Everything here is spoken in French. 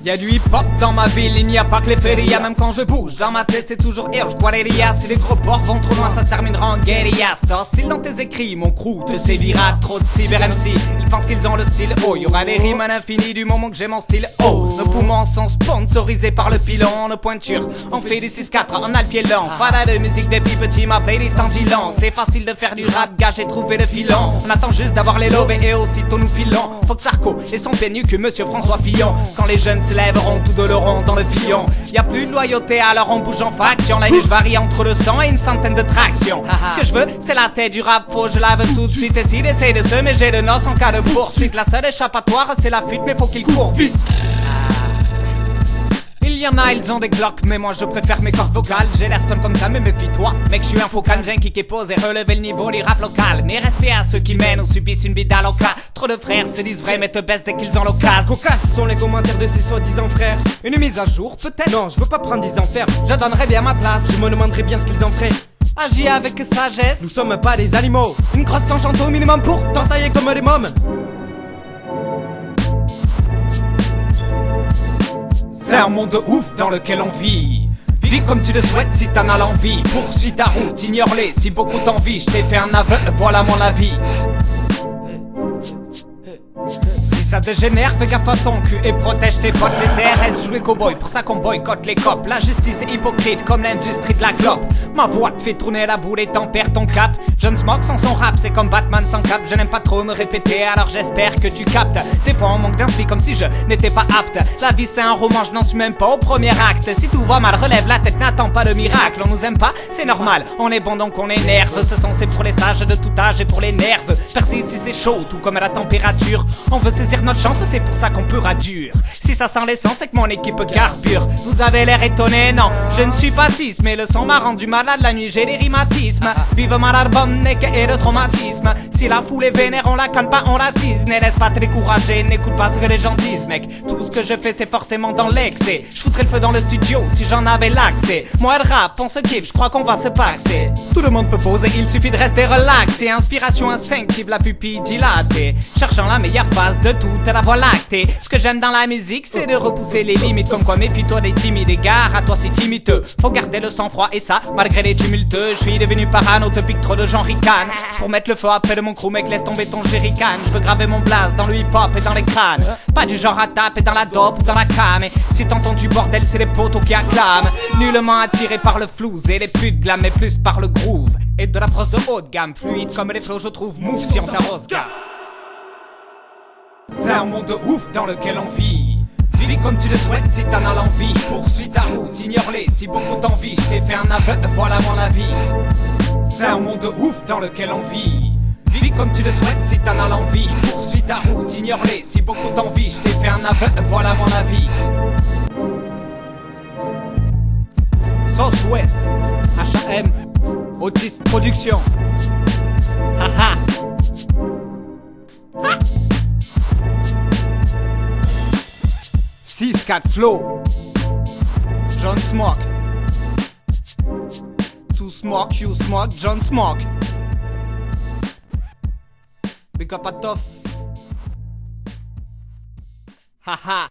Y'a du hip-hop dans ma ville, il n'y a pas que les férias. Même quand je bouge, dans ma tête c'est toujours Hirsch, Guareria. Si les gros ports vont trop loin, ça se terminera en guérilla. T'as style dans tes écrits, mon crew te sévira. Trop de cyber MC, ils pensent qu'ils ont le style. Oh, y'aura des rimes à l'infini du moment que j'ai mon style. Oh, nos poumons sont sponsorisés par le pilon. Nos pointures, on fait du 6-4, on a le pied lent. Fada de musique depuis petit, ma playlist en dilan. C'est facile de faire du rap, gars, j'ai trouvé le filon. On attend juste d'avoir les lovés et aussitôt nous filons. Faut que Sarko et son pied nu que Monsieur François Fillon. Quand les jeunes se lèveront, tout de l'auront dans le fillon. Y'a plus de loyauté, alors on bouge en faction. La je varie entre le 100 et une centaine de tractions. Ce que je veux, c'est la tête du rap, faut je lave tout de suite. Et s'il essaie de se méger de noces en cas de poursuite, la seule échappatoire, c'est la fuite, mais faut qu'il court vite. Il y en a, ils ont des glocks, mais moi je préfère mes cordes vocales. J'ai l'air stun comme ça, mais méfie-toi. Mec, je suis un focal, j'ai un kick et pose et relever le niveau du rap local. Ni respect à ceux qui mènent ou subissent une bida locale. Trop de frères se disent vrais, mais te baissent dès qu'ils ont l'occasion. Cocasses sont les commentaires de ces soi-disant frères. Une mise à jour, peut-être? Non, je veux pas prendre 10 ans ferme. Je donnerais bien ma place. Je me demanderais bien ce qu'ils en feraient. Agis avec sagesse. Nous sommes pas des animaux. Une grosse tangente au minimum pour t'entailler comme des mômes. C'est un monde de ouf dans lequel on vit. Vis comme tu le souhaites si t'en as l'envie. Poursuis ta route, ignore-les si beaucoup t'envient. Je t'ai fait un aveu, voilà mon avis. Si ça dégénère, fais gaffe à ton cul et protège tes potes. Les CRS jouent les cowboys, pour ça qu'on boycotte les copes. La justice est hypocrite comme l'industrie de la clope. Ma voix te fait tourner la boule et t'en perds ton cap. John Smoke sans son rap, c'est comme Batman sans cap. Je n'aime pas trop me répéter, alors j'espère que tu captes. Des fois on manque d'inspi comme si je n'étais pas apte. La vie c'est un roman, je n'en suis même pas au premier acte. Si tout va mal, relève la tête, n'attends pas le miracle. On nous aime pas, c'est normal, on est bon donc on énerve. Ce son c'est pour les sages de tout âge et pour les nerfs. Persiste si c'est chaud, tout comme la température. On veut saisir notre chance, c'est pour ça qu'on peut dur. Si ça sent l'essence, c'est que mon équipe carbure. Vous avez l'air étonné, non, je ne suis pas cis, mais le son m'a rendu malade la nuit, j'ai des rhumatismes. Vive mon album, n'est que et le traumatisme. Si la foule est vénère, on la canne pas, on la tease. Ne laisse pas te décourager, n'écoute pas ce que les gens disent, mec. Tout ce que je fais, c'est forcément dans l'excès. Je foutrais le feu dans le studio si j'en avais l'accès. Moi, le rap, on se kiffe, je crois qu'on va se passer. Tout le monde peut poser, il suffit de rester relaxé. Inspiration instinctive, la pupille dilatée. Cherchant la meilleure phase de toute la voie lactée. Ce que j'aime dans la musique, c'est de repousser les limites. Comme quoi, méfie-toi des timides, gare à toi c'est timide. Faut garder le sang-froid et ça, malgré les tumultes. Je suis devenu parano, te pique trop de gens ricanent. Pour mettre le feu après de mon crew, mec, laisse tomber ton jerrycan. Je veux graver mon blaze dans le hip-hop et dans les crânes. Pas du genre à taper dans la dope ou dans la cam. Et si t'entends du bordel, c'est les poteaux qui acclament. Nullement attiré par le flouze et les putes glam, mais plus par le groove. Et de la prose de haute gamme, fluide comme les flots, je trouve mou si on t'arrose, gars. C'est un monde de ouf dans lequel on vit. Vis comme tu le souhaites si t'en as l'envie. Poursuis ta route, ignore-les si beaucoup t'envient. Je t'ai fait un aveu, voilà mon avis. C'est un monde de ouf dans lequel on vit. Vis comme tu le souhaites si t'en as l'envie. Poursuis ta route, ignore-les si beaucoup t'envient. Je t'ai fait un aveu, voilà mon avis. Sauce West, H.A.M. Otis Production. Haha. 6-4 flow. John Smoke. To smoke, you smoke, John Smoke. Big up à Toff. Haha.